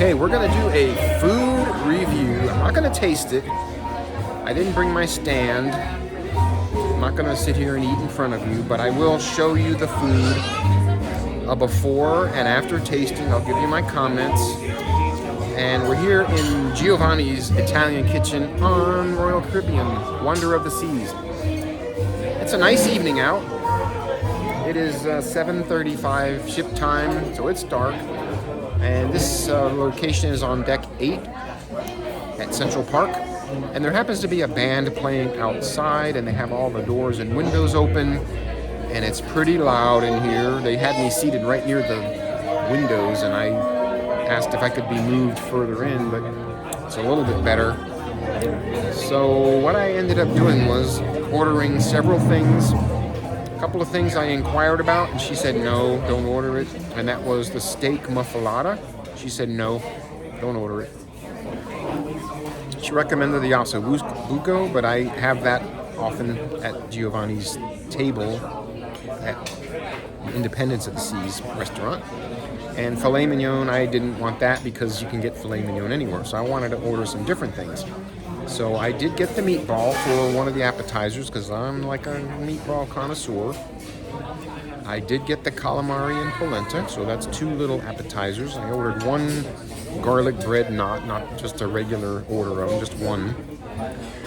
Okay, we're gonna do a food review. I'm not gonna taste it. I didn't bring my stand. I'm not gonna sit here and eat in front of you, but I will show you the food before and after tasting. I'll give you my comments. And we're here in Giovanni's Italian Kitchen on Royal Caribbean, Wonder of the Seas. It's a nice evening out. It is 7:35 ship time, so it's dark. And this location is on deck 8 at Central Park. And there happens to be a band playing outside, and they have all the doors and windows open. And it's pretty loud in here. They had me seated right near the windows, and I asked if I could be moved further in, but it's a little bit better. So what I ended up doing was ordering several things. A couple of things I inquired about, and she said no, don't order it. And that was the steak muffalata. She said no, don't order it. She recommended the osso buco, but I have that often at Giovanni's table at Independence of the Seas restaurant. And filet mignon, I didn't want that because you can get filet mignon anywhere. So I wanted to order some different things. So I did get the meatball for one of the appetizers because I'm like a meatball connoisseur. I did get the calamari and polenta, so that's 2 little appetizers. I ordered 1 garlic bread knot, not just a regular order of them, just 1.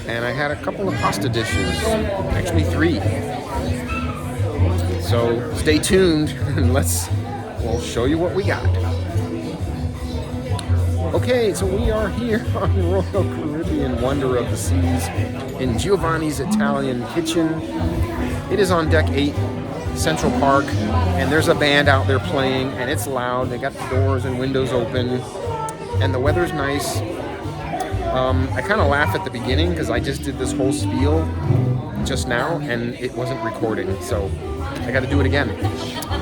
And I had a couple of pasta dishes, actually 3. So stay tuned and we'll show you what we got. Okay, so we are here on Royal Caribbean Wonder of the Seas in Giovanni's Italian Kitchen. It is on deck 8, Central Park, and there's a band out there playing, and it's loud. They got the doors and windows open, and the weather's nice. I kind of laugh at the beginning because I just did this whole spiel just now, and it wasn't recording, so I got to do it again.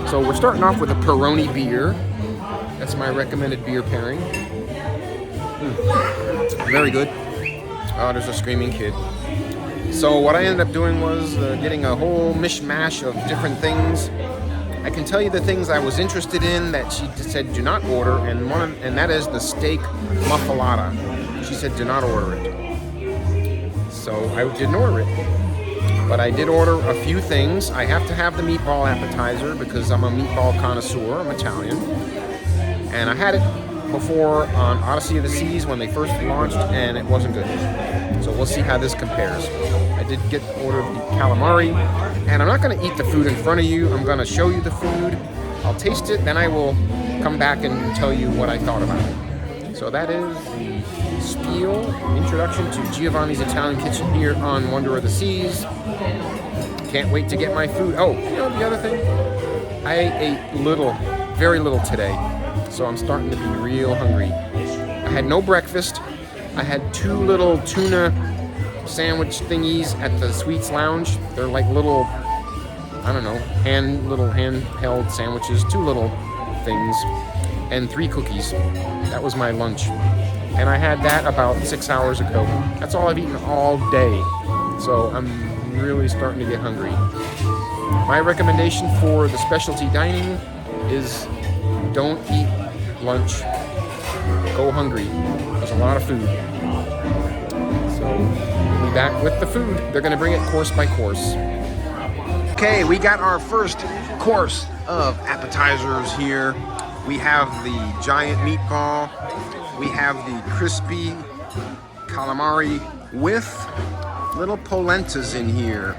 So we're starting off with a Peroni beer. That's my recommended beer pairing. Very good. Oh, there's a screaming kid. So what I ended up doing was getting a whole mishmash of different things. I can tell you the things I was interested in that she said do not order, and that is the steak muffalata. She said do not order it. So I didn't order it. But I did order a few things. I have to have the meatball appetizer because I'm a meatball connoisseur. I'm Italian. And I had it before on Odyssey of the Seas when they first launched, and it wasn't good. So we'll see how this compares. I did order the calamari, and I'm not going to eat the food in front of you. I'm going to show you the food. I'll taste it, then I will come back and tell you what I thought about it. So that is the spiel, introduction to Giovanni's Italian Kitchen here on Wonder of the Seas. Can't wait to get my food. Oh, you know the other thing? I ate very little today. So I'm starting to be real hungry. I had no breakfast. I had 2 little tuna sandwich thingies at the Sweets Lounge. They're like little, I don't know, handheld sandwiches, 2 little things, and 3 cookies. That was my lunch. And I had that about 6 hours ago. That's all I've eaten all day. So I'm really starting to get hungry. My recommendation for the specialty dining is don't eat lunch. Go hungry. There's a lot of food. So we'll be back with the food. They're going to bring it course by course. Okay, we got our first course of appetizers here. We have the giant meatball. We have the crispy calamari with little polentas in here.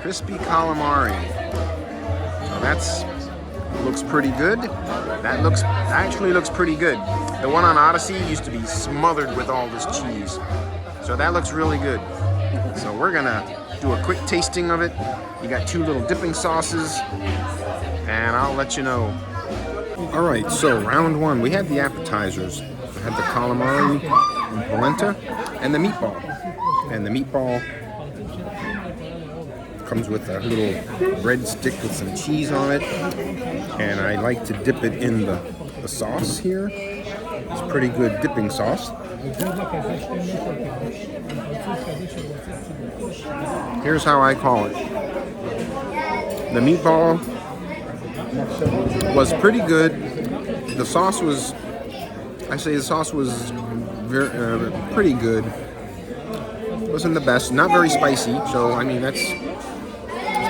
Crispy calamari. So that's looks pretty good. That actually looks pretty good. The one on Odyssey used to be smothered with all this cheese. So that looks really good. So we're gonna do a quick tasting of it. You got 2 little dipping sauces, and I'll let you know. All right, so round 1, we had the appetizers. We had the calamari and polenta and the meatball. And the meatball comes with a little bread stick with some cheese on it. And I like to dip it in the sauce here. It's pretty good dipping sauce. Here's how I call it. The meatball was pretty good. The sauce was Actually, the sauce was pretty good. Wasn't the best. Not very spicy, so I mean it's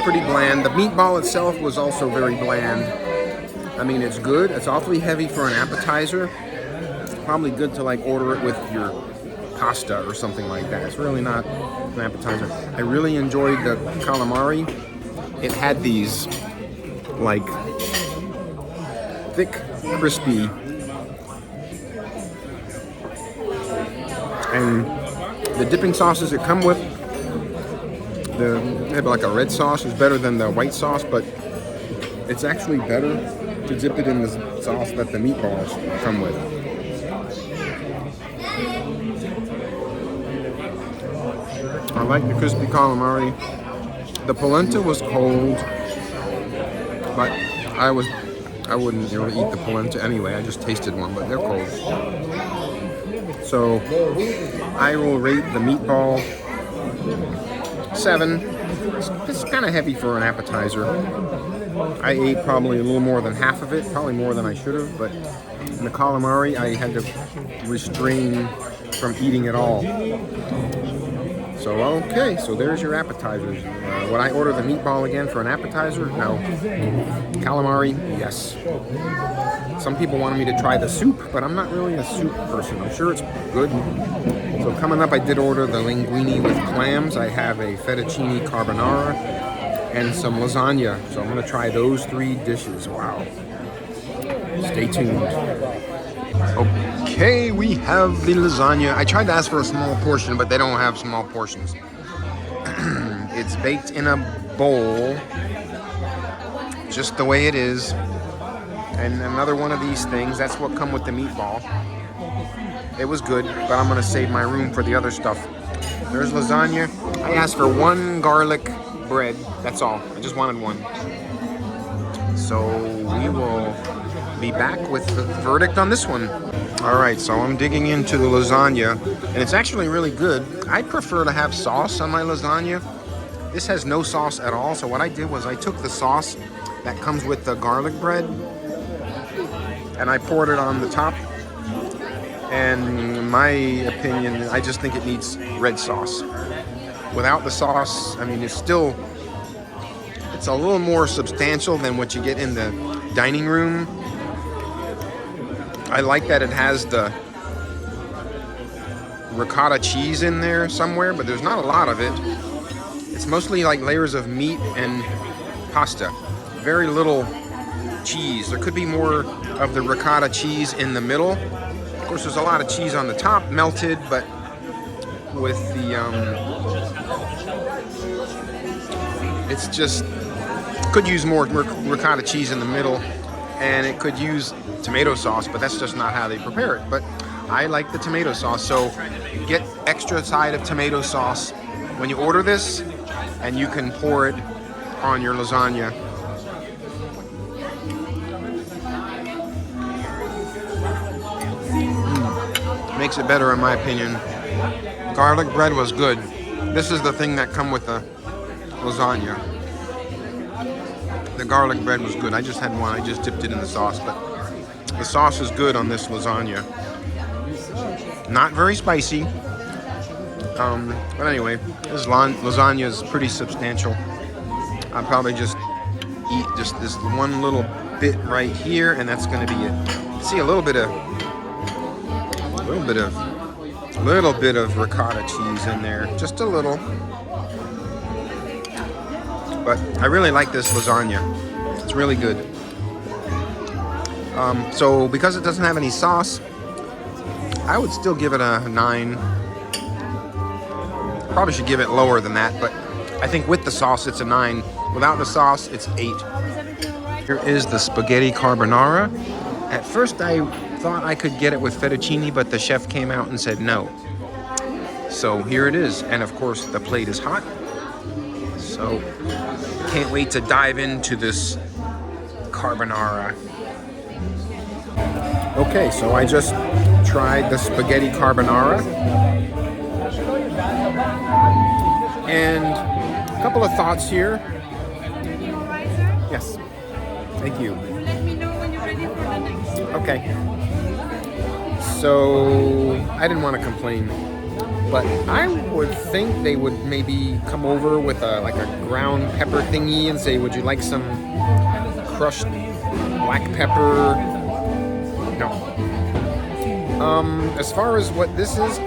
pretty bland. The meatball itself was also very bland. I mean, it's good. It's awfully heavy for an appetizer. Probably good to like order it with your pasta or something like that. It's really not an appetizer. I really enjoyed the calamari. It had these like thick, crispy, and the dipping sauces that come with they have like a red sauce is better than the white sauce, but it's actually better to dip it in the sauce that the meatballs come with. I like the crispy calamari. The polenta was cold, but I wouldn't really eat the polenta anyway. I just tasted one, but they're cold. So I will rate the meatball 7. It's kind of heavy for an appetizer. I ate probably a little more than half of it, probably more than I should have, but in the calamari I had to restrain from eating it all. So okay, so there's your appetizers. Would I order the meatball again for an appetizer? No. Calamari? Yes. Some people wanted me to try the soup, but I'm not really a soup person. I'm sure it's good. So coming up, I did order the linguini with clams. I have a fettuccine carbonara and some lasagna. So I'm going to try those 3 dishes. Wow. Stay tuned. Okay, we have the lasagna. I tried to ask for a small portion, but they don't have small portions. It's baked in a bowl, just the way it is. And another one of these things, that's what come with the meatball. It was good, but I'm gonna save my room for the other stuff. There's lasagna. I asked for 1 garlic bread, that's all. I just wanted 1. So we will be back with the verdict on this one. All right, so I'm digging into the lasagna, and it's actually really good. I prefer to have sauce on my lasagna. This has no sauce at all, so what I did was I took the sauce that comes with the garlic bread, and I poured it on the top. And in my opinion, I just think it needs red sauce. Without the sauce, I mean, it's a little more substantial than what you get in the dining room. I like that it has the ricotta cheese in there somewhere, but there's not a lot of it. It's mostly like layers of meat and pasta. Very little cheese. There could be more of the ricotta cheese in the middle. Of course, there's a lot of cheese on the top, melted, but with the, it's just, could use more ricotta cheese in the middle, and it could use tomato sauce, but that's just not how they prepare it. But I like the tomato sauce, so get extra side of tomato sauce when you order this, and you can pour it on your lasagna. Makes it better in my opinion. Garlic bread was good. This is the thing that come with the lasagna. The garlic bread was good. I just had one. I just dipped it in the sauce, but the sauce is good on this lasagna. Not very spicy. But anyway, this lasagna is pretty substantial. I'll probably just eat just this one little bit right here, and that's going to be it. See, a little bit of ricotta cheese in there, just a little. But I really like this lasagna. It's really good. So because it doesn't have any sauce, I would still give it a 9. Probably should give it lower than that, but I think with the sauce it's a 9. Without the sauce, it's 8. Here is the spaghetti carbonara. At first I thought I could get it with fettuccine, but the chef came out and said no. So here it is, and of course the plate is hot. So can't wait to dive into this carbonara. Okay, so I just tried the spaghetti carbonara. And a couple of thoughts here. Yes. Thank you. Let me know when you're ready for the next one. Okay. So I didn't want to complain. But I would think they would maybe come over with like a ground pepper thingy and say, would you like some crushed black pepper? No. As far as what this is,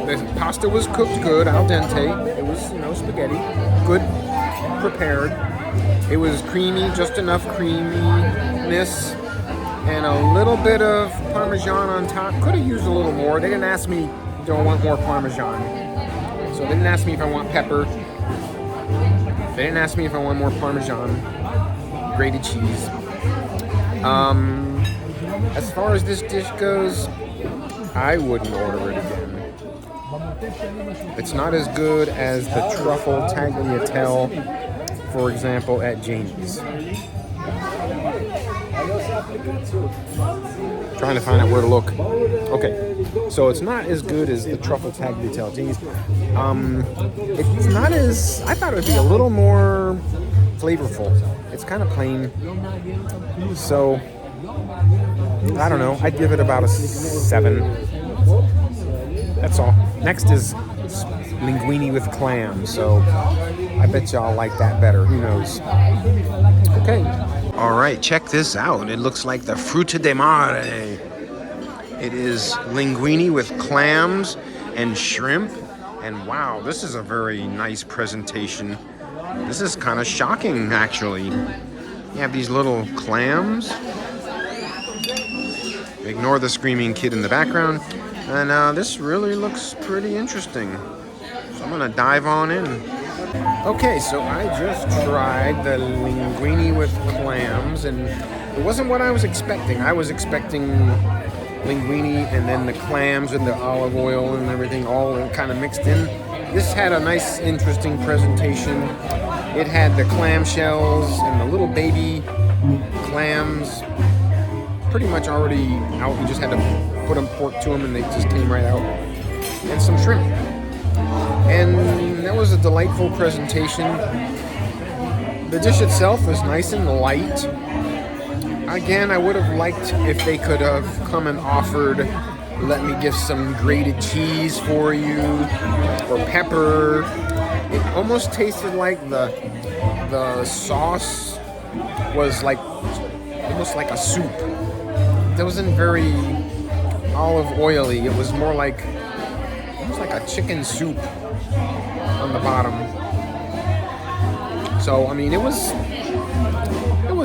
the pasta was cooked good, al dente. It was, spaghetti, good prepared. It was creamy, just enough creaminess. And a little bit of Parmesan on top. Could have used a little more. They didn't ask me, do I want more Parmesan? So they didn't ask me if I want pepper. They didn't ask me if I want more Parmesan. Grated cheese. As far as this dish goes, I wouldn't order it again. It's not as good as the truffle tagliatelle, for example, at Janie's. Trying to find out where to look. Okay, so it's not as good as the truffle tagliatelle. It's not as. I thought it would be a little more flavorful. It's kind of plain. So I don't know. I'd give it about a 7. That's all. Next is linguini with clam. So I bet y'all like that better. Who knows? Okay. All right, check this out. It looks like the fruta de mare. It is linguini with clams and shrimp. And wow, this is a very nice presentation. This is kind of shocking, actually. You have these little clams. Ignore the screaming kid in the background. And this really looks pretty interesting. So I'm gonna dive on in. Okay, so I just tried the linguini with clams, and it wasn't what I was expecting. I was expecting linguini and then the clams and the olive oil and everything all kind of mixed in. This had a nice, interesting presentation. It had the clam shells and the little baby clams pretty much already out. You just had to put them, pork to them, and they just came right out. And some shrimp. And that was a delightful presentation. The dish itself was nice and light. Again, I would have liked if they could have come and offered, let me get some grated cheese for you, or pepper. It almost tasted like the sauce was like almost like a soup. It wasn't very olive oily. It was more like almost like a chicken soup on the bottom. So I mean, it was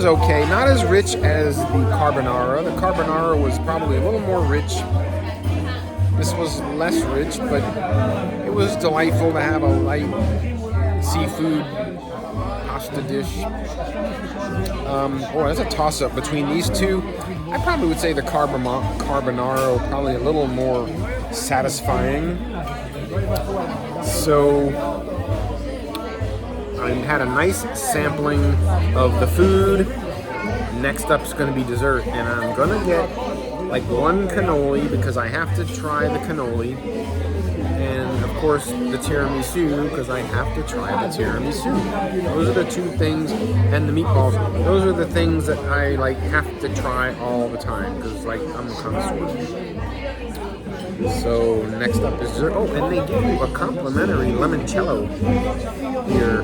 okay. Not as rich as the carbonara. The carbonara was probably a little more rich. This was less rich, but it was delightful to have a light seafood pasta dish. There's a toss-up between these two. I probably would say the carbonara probably a little more satisfying. So I had a nice sampling of the food. Next up is going to be dessert, and I'm going to get like one cannoli because I have to try the cannoli, and of course the tiramisu because I have to try the tiramisu. Those are the two things, and the meatballs. Those are the things that I like have to try all the time because like I'm a connoisseur. So next up is dessert. Oh, and they give you a complimentary limoncello here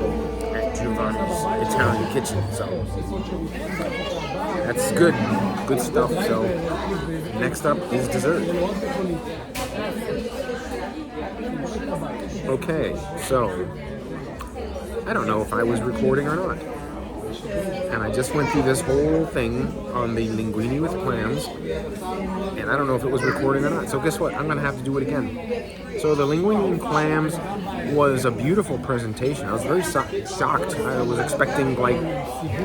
at Giovanni's Italian Kitchen. So that's good stuff. So next up is dessert. Okay, so I don't know if I was recording or not. And I just went through this whole thing on the linguini with clams, and I don't know if it was recording or not. So guess what? I'm going to have to do it again. So the linguini and clams was a beautiful presentation. I was very shocked. I was expecting like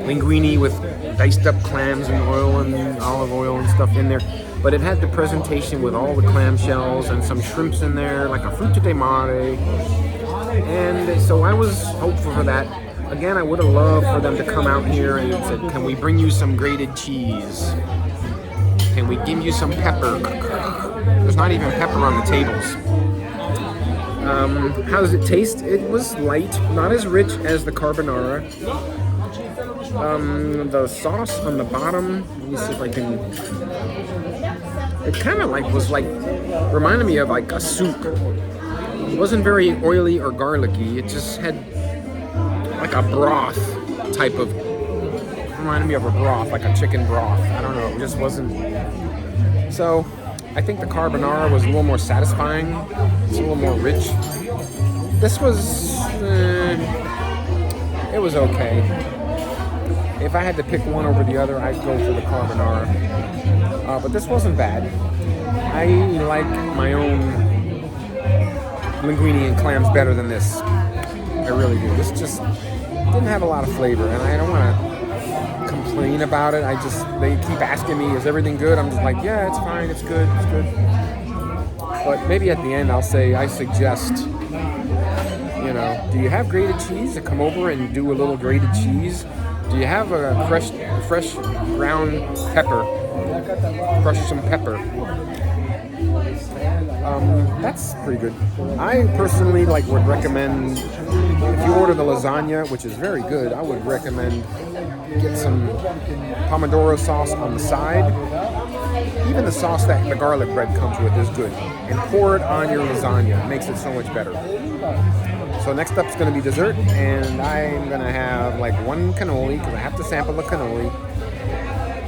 linguini with diced up clams and oil and olive oil and stuff in there. But it had the presentation with all the clam shells and some shrimps in there, like a fruta de mare. And so I was hopeful for that. Again, I would have loved for them to come out here and said, can we bring you some grated cheese? Can we give you some pepper? There's not even pepper on the tables. How does it taste? It was light, not as rich as the carbonara. The sauce on the bottom, let me see if I can It kind of reminded me of like a soup. It wasn't very oily or garlicky. It just had like a broth type of, reminded me of a broth, like a chicken broth. I don't know, it just wasn't. So I think the carbonara was a little more satisfying. It's a little more rich. This was, it was okay. If I had to pick one over the other, I'd go for the carbonara. But this wasn't bad. I like my own linguini and clams better than this. I really do. This just didn't have a lot of flavor, and I don't want to complain about it. They keep asking me, is everything good? I'm just like, yeah, it's fine, it's good, it's good. But maybe at the end I'll say, I suggest, do you have grated cheese? To come over and do a little grated cheese? Do you have a fresh ground pepper? Crush some pepper. That's pretty good. I personally would recommend, if you order the lasagna, which is very good, I would recommend get some pomodoro sauce on the side. Even the sauce that the garlic bread comes with is good. And pour it on your lasagna. It makes it so much better. So next up is going to be dessert, and I'm going to have one cannoli, because I have to sample the cannoli.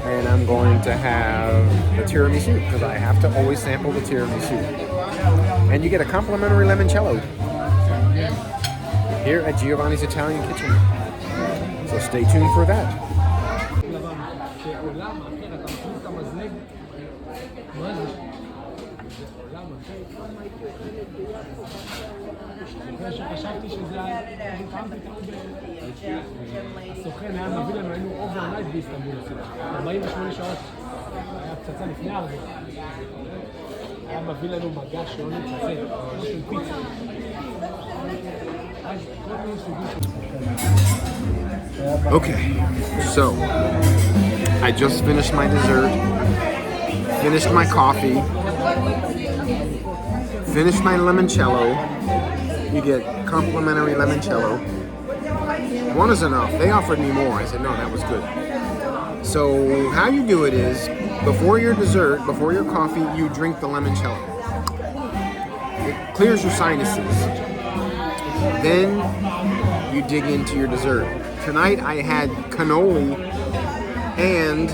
And I'm going to have the tiramisu, because I have to always sample the tiramisu. And you get a complimentary limoncello here at Giovanni's Italian Kitchen. So stay tuned for that. חשבתי שזה הסוכן היה מביא לנו, היינו אוברנייט באיסטנבול, 48 שעות, היה פצצה לפני הרבה. היה מביא לנו מגש לא נמצא, של פיצה. Okay, so I just finished my dessert, finished my coffee, finished my limoncello. You get complimentary limoncello. One is enough. They offered me more. I said, no, that was good. So how you do it is, before your dessert, before your coffee, you drink the limoncello. It clears your sinuses. Then you dig into your dessert. Tonight I had cannoli and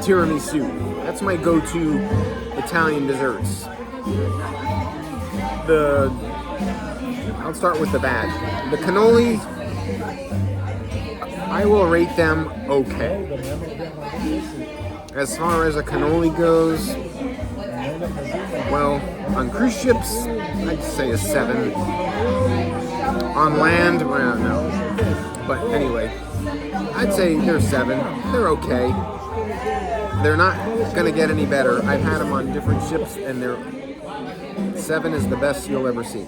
tiramisu. That's my go-to Italian desserts. I'll start with the bad. The cannoli, I will rate them okay. As far as a cannoli goes, well, on cruise ships, I'd say a 7. On land, well, no. But anyway, I'd say they're 7. They're okay. They're not gonna get any better. I've had them on different ships, and 7 is the best you'll ever see.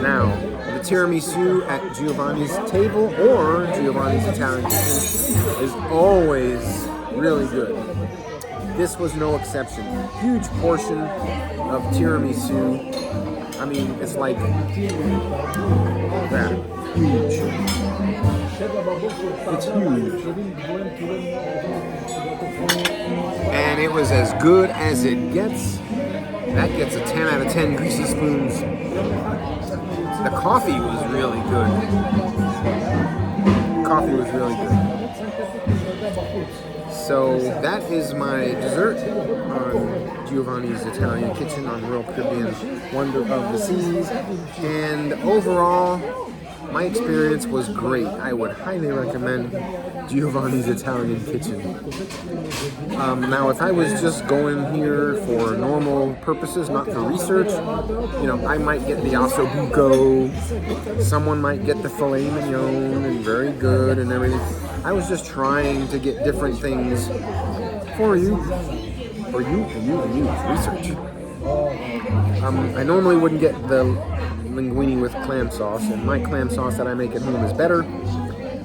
Now, the tiramisu at Giovanni's table or Giovanni's Italian Kitchen is always really good. This was no exception. Huge portion of tiramisu. I mean, it's like that. Huge. It's huge. And it was as good as it gets. That gets a 10 out of 10 greasy spoons. The coffee was really good. Coffee was really good. So that is my dessert on Giovanni's Italian Kitchen on Royal Caribbean Wonder of the Seas. And overall, my experience was great. I would highly recommend Giovanni's Italian Kitchen. Now, if I was just going here for normal purposes, not for research, I might get the osso buco. Someone might get the filet mignon, and very good and everything. I was just trying to get different things for you, research. I normally wouldn't get the linguini with clam sauce, and my clam sauce that I make at home is better.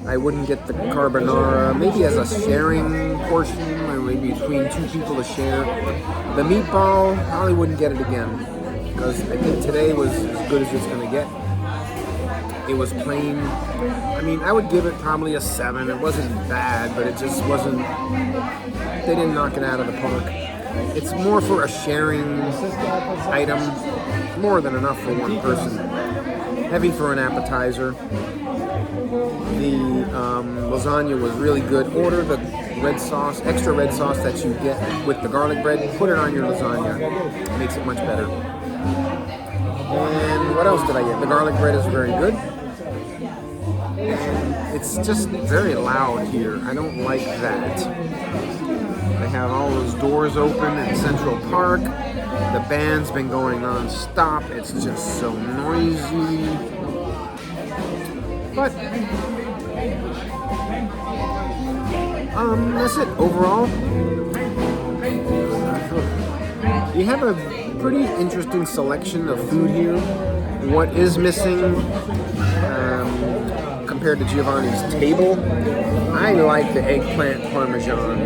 I wouldn't get the carbonara, maybe as a sharing portion, or maybe between 2 people to share. The meatball, probably wouldn't get it again, because I think today was as good as it's going to get. It was plain. I mean, I would give it probably a 7. It wasn't bad, but it just wasn't, they didn't knock it out of the park. It's more for a sharing item, more than enough for one person. Heavy for an appetizer. The lasagna was really good. Order the red sauce, extra red sauce that you get with the garlic bread. Put it on your lasagna. It makes it much better. And what else did I get? The garlic bread is very good. It's just very loud here. I don't like that. They have all those doors open in Central Park. The band's been going non-stop. It's just so noisy. But that's it. Overall, you have a pretty interesting selection of food here. What is missing compared to Giovanni's table? I like the eggplant parmesan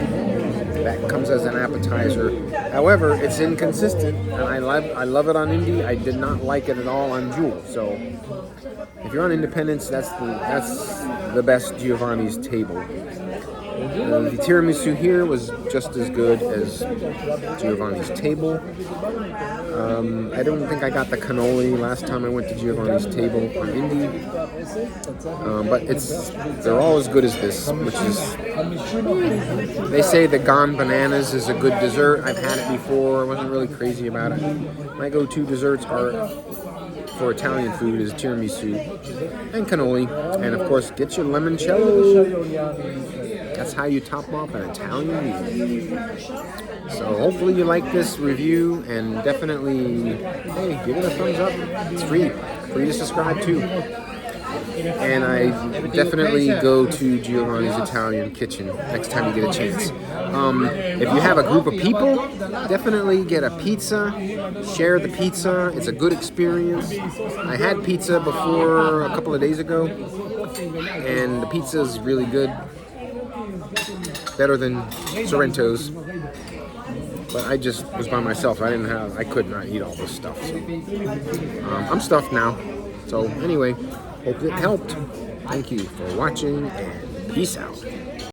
that comes as an appetizer. However, it's inconsistent, and I love it on Indie. I did not like it at all on Jewel. So, if you're on Independence, that's the best Giovanni's table. The tiramisu here was just as good as Giovanni's table. I don't think I got the cannoli last time I went to Giovanni's table on Indie. But they're all as good as this, which is, they say the Gone Bananas is a good dessert. I've had it before. I wasn't really crazy about it. My go-to desserts for Italian food is tiramisu and cannoli. And of course, get your limoncello. That's how you top off an Italian meal. So hopefully you like this review, and definitely, hey, give it a thumbs up. It's free to subscribe to. And I definitely go to Giovanni's Italian Kitchen next time you get a chance. If you have a group of people, definitely get a pizza. Share the pizza. It's a good experience. I had pizza before a couple of days ago, and the pizza is really good. Better than Sorrento's. But I just was by myself. I could not eat all this stuff. So. I'm stuffed now. So anyway, hope it helped. Thank you for watching, and peace out.